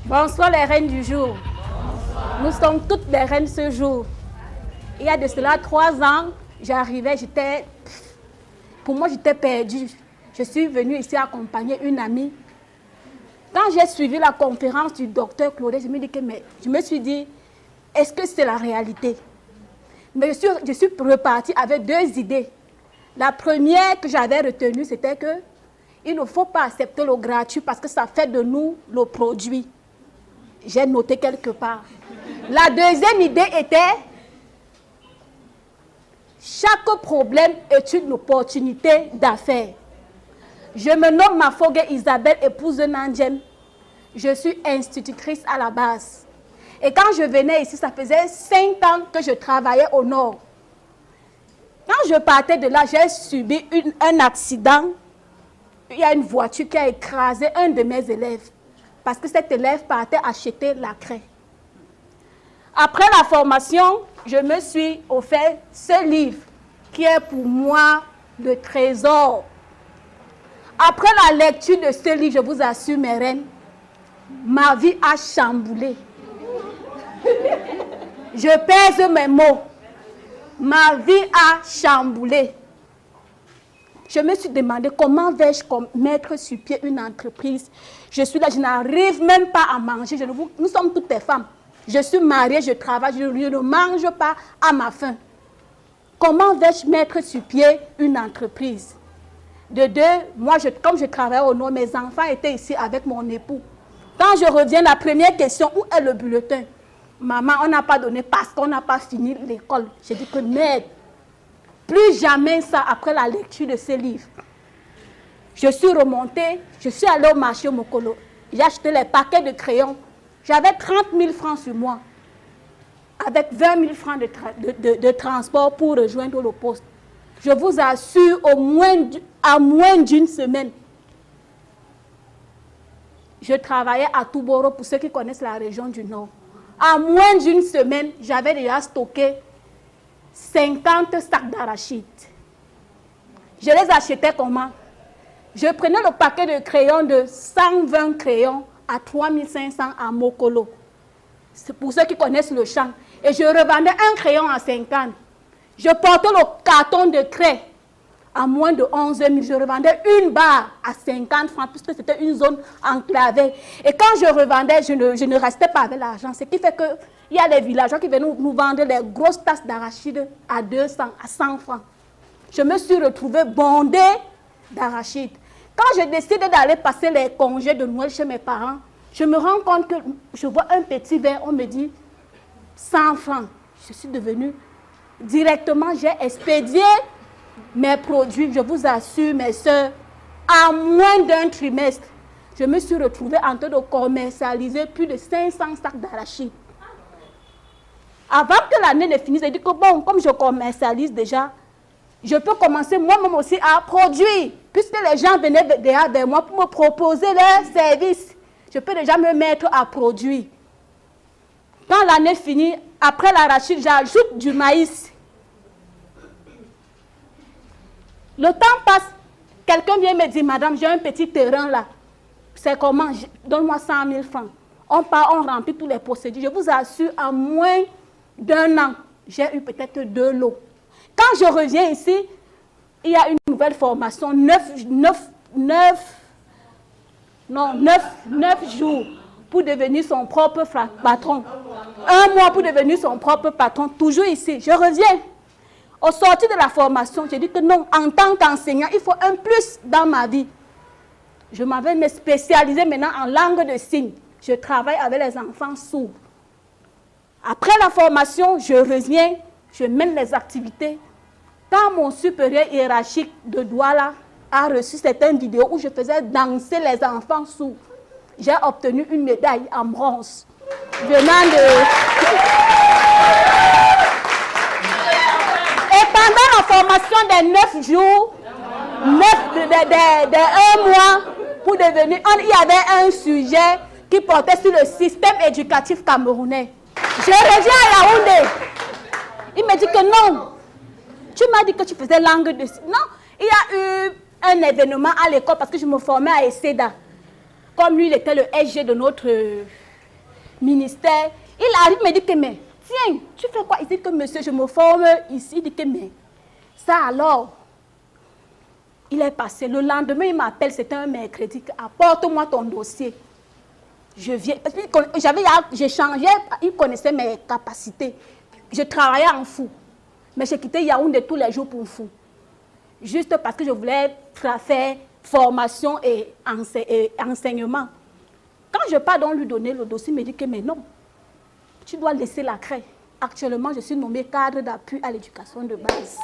Bonsoir les reines du jour. Nous sommes toutes les reines ce jour. Il y a de cela 3 ans, j'arrivais, pour moi j'étais perdue. Je suis venue ici accompagner une amie. Quand j'ai suivi la conférence du docteur Claudet, je me suis dit, est-ce que c'est la réalité? Mais je suis repartie avec 2 idées. La première que j'avais retenue, c'était que il ne faut pas accepter le gratuit parce que ça fait de nous le produit. J'ai noté quelque part. La deuxième idée était, chaque problème est une opportunité d'affaires. Je me nomme Mafogue Isabelle, épouse de Nandjen. Je suis institutrice à la base. Et quand je venais ici, ça faisait 5 ans que je travaillais au nord. Quand je partais de là, j'ai subi un accident. Il y a une voiture qui a écrasé un de mes élèves. Parce que cet élève partait acheter la craie. Après la formation, je me suis offert ce livre qui est pour moi le trésor. Après la lecture de ce livre, je vous assure, mes reines, ma vie a chamboulé. Je pèse mes mots. Ma vie a chamboulé. Je me suis demandé comment vais-je mettre sur pied une entreprise. Je suis là, je n'arrive même pas à manger. Nous sommes toutes des femmes. Je suis mariée, je travaille, je ne mange pas à ma faim. Comment vais-je mettre sur pied une entreprise? De 2, moi, comme je travaille au nord, mes enfants étaient ici avec mon époux. Quand je reviens, la première question, où est le bulletin? Maman, on n'a pas donné parce qu'on n'a pas fini l'école. J'ai dit que merde. Plus jamais ça après la lecture de ces livres. Je suis remontée, je suis allée au marché au Mokolo. J'ai acheté les paquets de crayons. J'avais 30 000 francs sur moi. Avec 20 000 francs de transport pour rejoindre le poste. Je vous assure, à moins d'une semaine, je travaillais à Touboro, pour ceux qui connaissent la région du Nord. À moins d'une semaine, j'avais déjà stocké 50 sacs d'arachides. Je les achetais comment? Je prenais le paquet de crayons de 120 crayons à 3 500 à Mokolo. C'est pour ceux qui connaissent le champ. Et je revendais un crayon à 50. Je portais le carton de craie à moins de 11 000. Je revendais une barre à 50 francs puisque c'était une zone enclavée. Et quand je revendais, je ne restais pas avec l'argent. Ce qui fait qu'il y a des villageois qui venaient nous vendre les grosses tasses d'arachides à 200, à 100 francs. Je me suis retrouvée bondée d'arachides. Quand je décide d'aller passer les congés de Noël chez mes parents, je me rends compte que je vois un petit verre, on me dit 100 francs. Je suis devenue directement, j'ai expédié mes produits, je vous assure, mes soeurs, à moins d'un trimestre, je me suis retrouvée en train de commercialiser plus de 500 sacs d'arachides. Avant que l'année ne finisse, j'ai dit que bon, comme je commercialise déjà, je peux commencer moi-même aussi à produire, puisque les gens venaient déjà vers moi pour me proposer leurs services. Je peux déjà me mettre à produire. Quand l'année finit, après l'arachide, j'ajoute du maïs. Le temps passe, quelqu'un vient me dire, madame, j'ai un petit terrain là. C'est comment? Donne-moi 100 000 francs. On part, on remplit tous les procédures. Je vous assure, en moins d'1 an, j'ai eu peut-être 2 lots. Quand je reviens ici, il y a une nouvelle formation, 9 jours pour devenir son propre patron. 1 mois pour devenir son propre patron, toujours ici. Je reviens. Au sortir de la formation, j'ai dit que non, en tant qu'enseignant, il faut un plus dans ma vie. Je m'avais me spécialisé maintenant en langue de signes. Je travaille avec les enfants sourds. Après la formation, je reviens, je mène les activités. Quand mon supérieur hiérarchique de Douala a reçu certaines vidéos où je faisais danser les enfants sourds, j'ai obtenu une médaille en bronze venant de... Et pendant la formation des 9 jours, de 1 mois, pour devenir... Il y avait un sujet qui portait sur le système éducatif camerounais. Je reviens à Yaoundé. Il me dit que non. Tu m'as dit que tu faisais langue de... Non, il y a eu un événement à l'école parce que je me formais à ESEDA. Comme lui, il était le SG de notre ministère. Il arrive, me dit que, mais, tiens, tu fais quoi? Il dit que, monsieur, je me forme ici. Il dit que, mais, ça alors, il est passé. Le lendemain, il m'appelle, c'était un mercredi, apporte-moi ton dossier. Je viens, parce que j'ai changé, il connaissait mes capacités. Je travaillais en fou, mais j'ai quitté Yaoundé tous les jours pour fou. Juste parce que je voulais faire formation et enseignement. Quand je pars donc lui donner le dossier, il me dit que mais non, tu dois laisser la craie. Actuellement, je suis nommé cadre d'appui à l'éducation de base.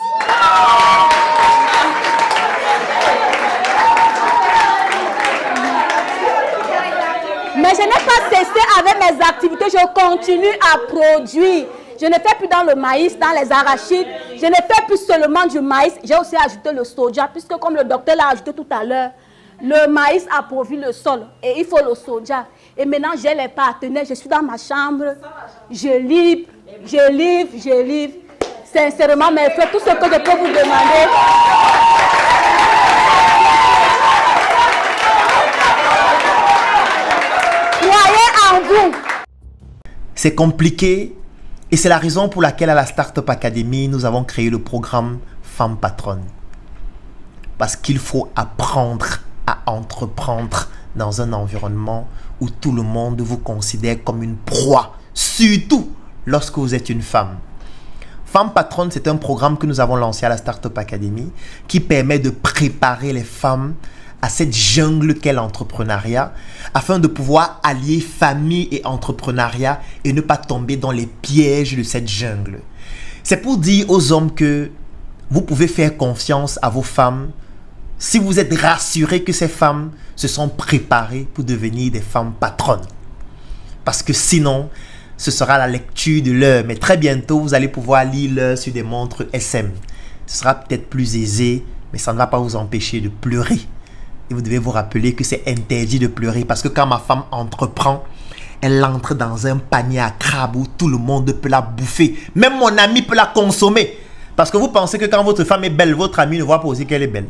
Mais je n'ai pas cessé avec mes activités, je continue à produire. Je ne fais plus dans le maïs, dans les arachides. Je ne fais plus seulement du maïs. J'ai aussi ajouté le soja, puisque comme le docteur l'a ajouté tout à l'heure, le maïs appauvrit le sol et il faut le soja. Et maintenant, j'ai les partenaires, je suis dans ma chambre, je livre. Sincèrement, mes frères, tout ce que je peux vous demander. Croyez en vous. C'est compliqué et c'est la raison pour laquelle à la Startup Academy, nous avons créé le programme Femmes Patronnes. Parce qu'il faut apprendre à entreprendre dans un environnement où tout le monde vous considère comme une proie, surtout lorsque vous êtes une femme. Femmes Patronnes, c'est un programme que nous avons lancé à la Startup Academy qui permet de préparer les femmes à cette jungle qu'est l'entrepreneuriat afin de pouvoir allier famille et entrepreneuriat et ne pas tomber dans les pièges de cette jungle. C'est pour dire aux hommes que vous pouvez faire confiance à vos femmes si vous êtes rassurés que ces femmes se sont préparées pour devenir des femmes patronnes. Parce que sinon, ce sera la lecture de l'heure. Mais très bientôt, vous allez pouvoir lire l'heure sur des montres SM. Ce sera peut-être plus aisé, mais ça ne va pas vous empêcher de pleurer. Et vous devez vous rappeler que c'est interdit de pleurer. Parce que quand ma femme entreprend, elle entre dans un panier à crabes où tout le monde peut la bouffer. Même mon ami peut la consommer. Parce que vous pensez que quand votre femme est belle, votre ami ne voit pas aussi qu'elle est belle.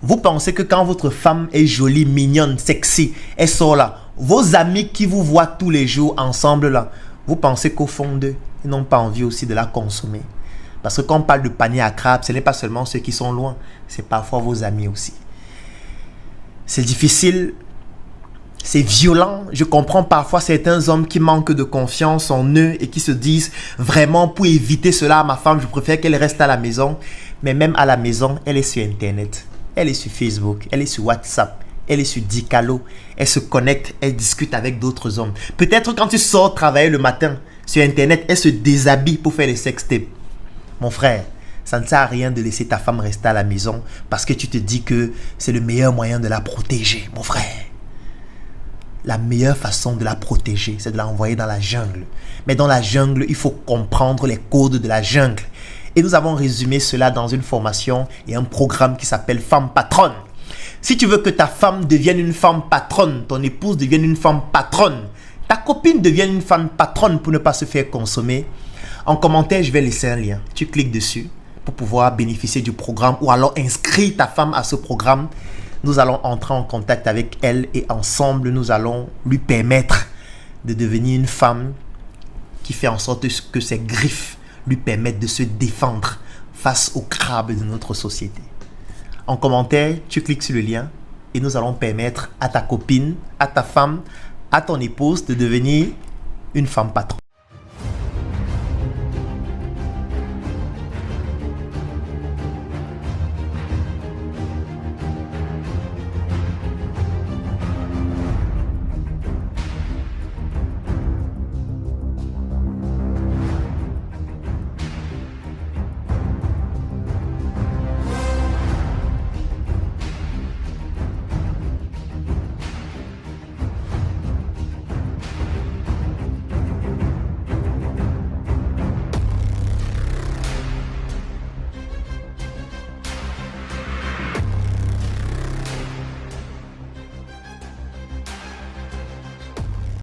Vous pensez que quand votre femme est jolie, mignonne, sexy, elle sort là, vos amis qui vous voient tous les jours ensemble là, vous pensez qu'au fond d'eux, ils n'ont pas envie aussi de la consommer. Parce que quand on parle de panier à crabes, ce n'est pas seulement ceux qui sont loin, c'est parfois vos amis aussi. C'est difficile, c'est violent. Je comprends parfois certains hommes qui manquent de confiance en eux et qui se disent vraiment pour éviter cela à ma femme, je préfère qu'elle reste à la maison. Mais même à la maison, elle est sur Internet. Elle est sur Facebook, elle est sur WhatsApp, elle est sur Dicalo, elle se connecte, elle discute avec d'autres hommes. Peut-être quand tu sors travailler le matin sur Internet, elle se déshabille pour faire les sextapes. Mon frère, ça ne sert à rien de laisser ta femme rester à la maison parce que tu te dis que c'est le meilleur moyen de la protéger, mon frère. La meilleure façon de la protéger, c'est de l'envoyer dans la jungle. Mais dans la jungle, il faut comprendre les codes de la jungle. Et nous avons résumé cela dans une formation et un programme qui s'appelle Femme Patronne. Si tu veux que ta femme devienne une femme patronne, ton épouse devienne une femme patronne, ta copine devienne une femme patronne pour ne pas se faire consommer, en commentaire, je vais laisser un lien. Tu cliques dessus pour pouvoir bénéficier du programme ou alors inscrire ta femme à ce programme. Nous allons entrer en contact avec elle et ensemble, nous allons lui permettre de devenir une femme qui fait en sorte que ses griffes lui permettent de se défendre face aux crabes de notre société. En commentaire, tu cliques sur le lien et nous allons permettre à ta copine, à ta femme, à ton épouse de devenir une femme patronne.